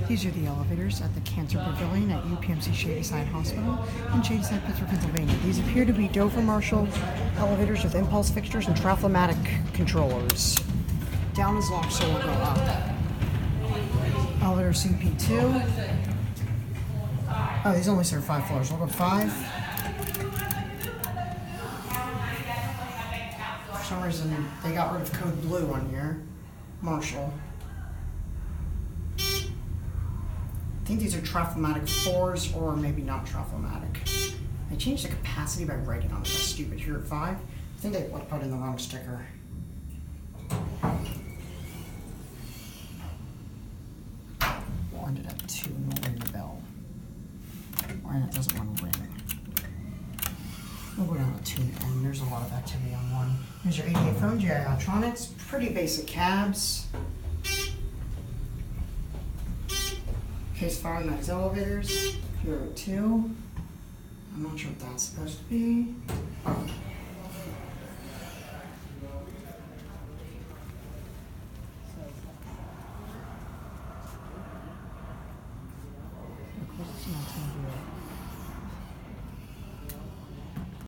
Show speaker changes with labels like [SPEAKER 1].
[SPEAKER 1] These are the elevators at the Cancer Pavilion at UPMC Shadyside Hospital in Shadyside, Pittsburgh, Pennsylvania. These appear to be Dover Marshall elevators with impulse fixtures and traflomatic controllers. Down is locked, so we'll go up. Elevator CP2. Oh, these only serve 5 floors. We'll go 5. For some reason, they got rid of code blue on here. Marshall. I think these are traflomatic 4s, or maybe not traflomatic. They changed the capacity by writing on it. That's stupid. Here at 5. I think they put in the wrong sticker. We'll end it at 2 and we'll ring the bell. And it doesn't want to ring. We'll go down to 2 and there's a lot of activity on 1. Here's your 88 phone, GI electronics, pretty basic cabs. Case fire in these elevators. Here at 2. I'm not sure what that's supposed to be.